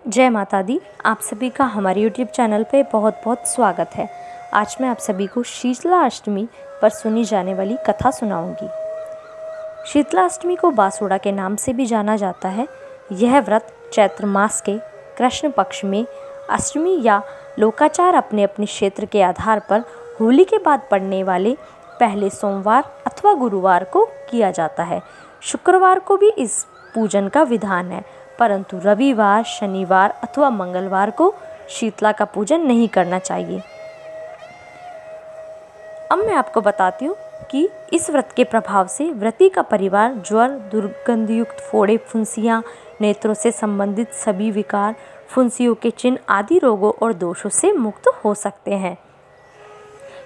जय माता दी। आप सभी का हमारे YouTube चैनल पे बहुत बहुत स्वागत है। आज मैं आप सभी को शीतला अष्टमी पर सुनी जाने वाली कथा सुनाऊंगी। शीतला अष्टमी को बासुड़ा के नाम से भी जाना जाता है। यह व्रत चैत्र मास के कृष्ण पक्ष में अष्टमी या लोकाचार अपने अपने क्षेत्र के आधार पर होली के बाद पड़ने वाले पहले सोमवार अथवा गुरुवार को किया जाता है। शुक्रवार को भी इस पूजन का विधान है, परंतु रविवार, शनिवार अथवा मंगलवार को शीतला का पूजन नहीं करना चाहिए। अब मैं आपको बताती हूँ कि इस व्रत के प्रभाव से व्रती का परिवार ज्वर, दुर्गंधयुक्त फोड़े, फुंसियाँ, नेत्रों से संबंधित सभी विकार, फुंसियों के चिन्ह आदि रोगों और दोषों से मुक्त हो सकते हैं।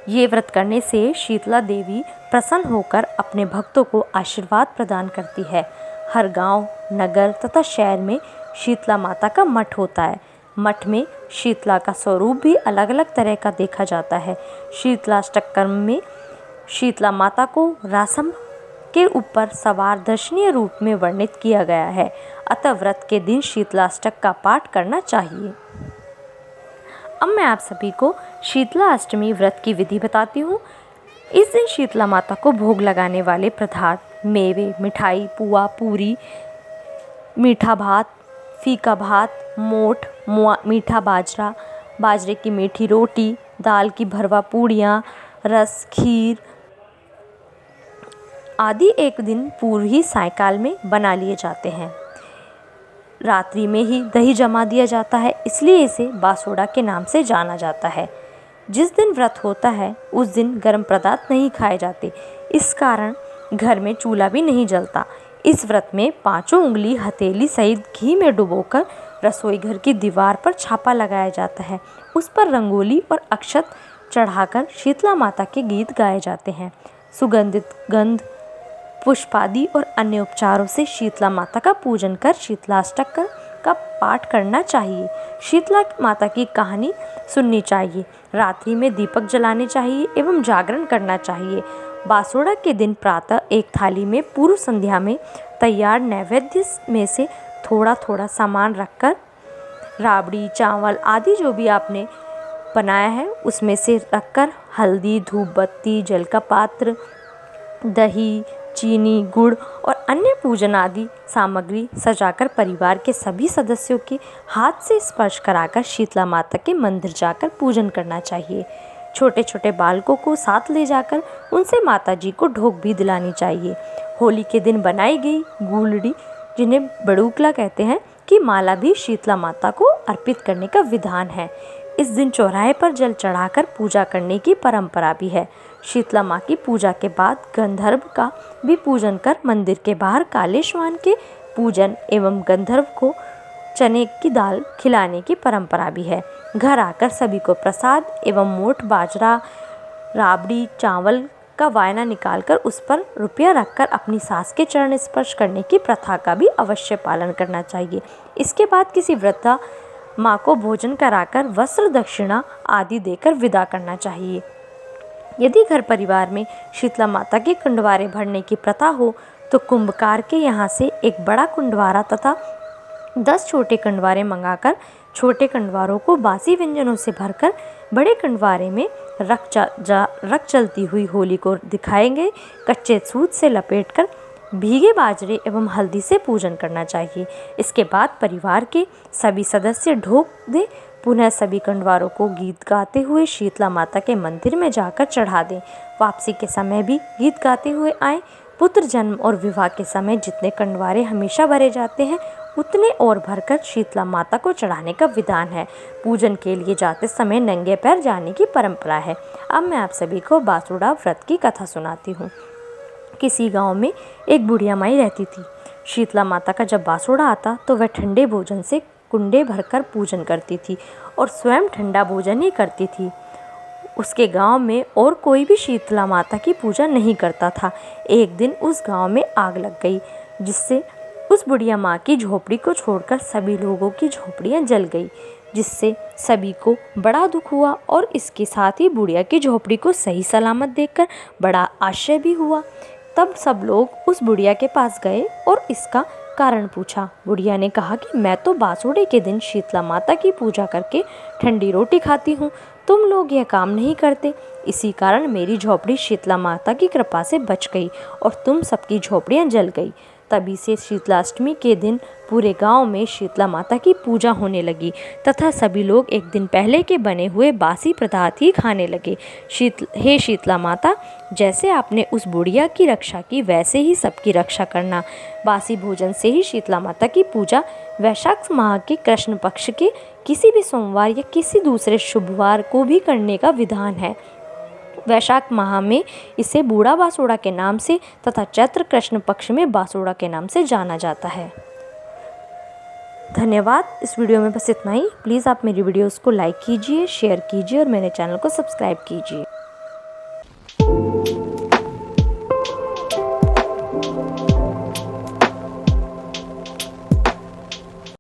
ये व्रत करने से शीतला देवी प्रसन्न होकर अपने भक्तों को आशीर्वाद प्रदान करती है। हर गांव, नगर तथा शहर में शीतला माता का मठ होता है। मठ में शीतला का स्वरूप भी अलग अलग तरह का देखा जाता है। शीतलाष्टकम में शीतला माता को रासम के ऊपर सवार दर्शनीय रूप में वर्णित किया गया है। अतः व्रत के दिन शीतलाष्टक का पाठ करना चाहिए। अब मैं आप सभी को शीतला अष्टमी व्रत की विधि बताती हूँ। इस दिन शीतला माता को भोग लगाने वाले पदार्थ मेवे, मिठाई, पुआ, पूरी, मीठा भात, फीका भात, मोठ, मीठा बाजरा, बाजरे की मीठी रोटी, दाल की भरवा पूड़ियाँ, रस, खीर आदि एक दिन पूर्व ही सायंकाल में बना लिए जाते हैं। रात्रि में ही दही जमा दिया जाता है, इसलिए इसे बासुड़ा के नाम से जाना जाता है। जिस दिन व्रत होता है उस दिन गर्म पदार्थ नहीं खाए जाते। इस कारण घर में चूल्हा भी नहीं जलता। इस व्रत में 5 उंगली हथेली सहित घी में डुबोकर रसोई घर की दीवार पर छापा लगाया जाता है। उस पर रंगोली और अक्षत चढ़ाकर शीतला माता के गीत गाए जाते हैं। सुगंधित गंध, पुष्पादि और अन्य उपचारों से शीतला माता का पूजन कर शीतलाष्टक का पाठ करना चाहिए। शीतला माता की कहानी सुननी चाहिए। रात्रि में दीपक जलाने चाहिए एवं जागरण करना चाहिए। बासुड़ा के दिन प्रातः एक थाली में पूर्व संध्या में तैयार नैवेद्य में से थोड़ा थोड़ा सामान रखकर राबड़ी, चावल आदि जो भी आपने बनाया है उसमें से रखकर हल्दी, धूप बत्ती, जल का पात्र, दही, चीनी, गुड़ और अन्य पूजन आदि सामग्री सजाकर परिवार के सभी सदस्यों के हाथ से स्पर्श कराकर शीतला माता के मंदिर जाकर पूजन करना चाहिए। छोटे छोटे बालकों को साथ ले जाकर उनसे माता जी को ढोक भी दिलानी चाहिए। होली के दिन बनाई गई गुलड़ी, जिन्हें बड़ूकला कहते हैं, की माला भी शीतला माता को अर्पित करने का विधान है। इस दिन चौराहे पर जल चढ़ाकर पूजा करने की परंपरा भी है। शीतला माँ की पूजा के बाद गंधर्व का भी पूजन कर मंदिर के बाहर काले श्वान के पूजन एवं गंधर्व को चने की दाल खिलाने की परंपरा भी है। घर आकर सभी को प्रसाद एवं मोठ बाजरा, राबड़ी, चावल का वायना निकालकर उस पर रुपया रखकर अपनी सास के चरण स्पर्श करने की प्रथा का भी अवश्य पालन करना चाहिए। इसके बाद किसी वृद्धा माँ को भोजन कराकर वस्त्र, दक्षिणा आदि देकर विदा करना चाहिए। यदि घर परिवार में शीतला माता के कुंडवारे भरने की प्रथा हो तो कुंभकार के यहाँ से एक बड़ा कुंडवारा तथा 10 छोटे कंडवारे मंगाकर छोटे कंडवारों को बासी व्यंजनों से भरकर बड़े कंडवारे में रख चलती हुई होली को दिखाएंगे। कच्चे सूत से लपेटकर भीगे बाजरे एवं हल्दी से पूजन करना चाहिए। इसके बाद परिवार के सभी सदस्य ढोक दे पुनः सभी कंडवारों को गीत गाते हुए शीतला माता के मंदिर में जाकर चढ़ा दें। वापसी के समय भी गीत गाते हुए आएँ। पुत्र जन्म और विवाह के समय जितने कंडवारे हमेशा भरे जाते हैं उतने और भरकर शीतला माता को चढ़ाने का विधान है। पूजन के लिए जाते समय नंगे पैर जाने की परंपरा है। अब मैं आप सभी को बासुड़ा व्रत की कथा सुनाती हूँ। किसी गांव में एक बुढ़िया माई रहती थी। शीतला माता का जब बासुड़ा आता तो वह ठंडे भोजन से कुंडे भरकर पूजन करती थी और स्वयं ठंडा भोजन ही करती थी। उसके गांव में और कोई भी शीतला माता की पूजा नहीं करता था। एक दिन उस गांव में आग लग गई, जिससे उस बुढ़िया माँ की झोपड़ी को छोड़कर सभी लोगों की झोपड़ियाँ जल गई, जिससे सभी को बड़ा दुख हुआ और इसके साथ ही बुढ़िया की झोपड़ी को सही सलामत देखकर बड़ा आश्चर्य भी हुआ। तब सब लोग उस बुढ़िया के पास गए और इसका कारण पूछा। बुढ़िया ने कहा कि मैं तो बासुड़े के दिन शीतला माता की पूजा करके ठंडी रोटी खाती हूँ, तुम लोग यह काम नहीं करते, इसी कारण मेरी झोपड़ी शीतला माता की कृपा से बच गई और तुम सबकी झोपड़ियाँ जल गई। तभी से शीतलाष्टमी के दिन पूरे गांव में शीतला माता की पूजा होने लगी तथा सभी लोग एक दिन पहले के बने हुए बासी पदार्थ ही खाने लगे। हे शीतला माता, जैसे आपने उस बुढ़िया की रक्षा की वैसे ही सबकी रक्षा करना। बासी भोजन से ही शीतला माता की पूजा वैशाख माह के कृष्ण पक्ष के किसी भी सोमवार या किसी दूसरे शुभवार को भी करने का विधान है। वैशाख माह में इसे बूढ़ा बासुड़ा के नाम से तथा चैत्र कृष्ण पक्ष में बासुड़ा के नाम से जाना जाता है। धन्यवाद। इस वीडियो में बस इतना ही। प्लीज़ आप मेरी वीडियोस को लाइक कीजिए, शेयर कीजिए और मेरे चैनल को सब्सक्राइब कीजिए।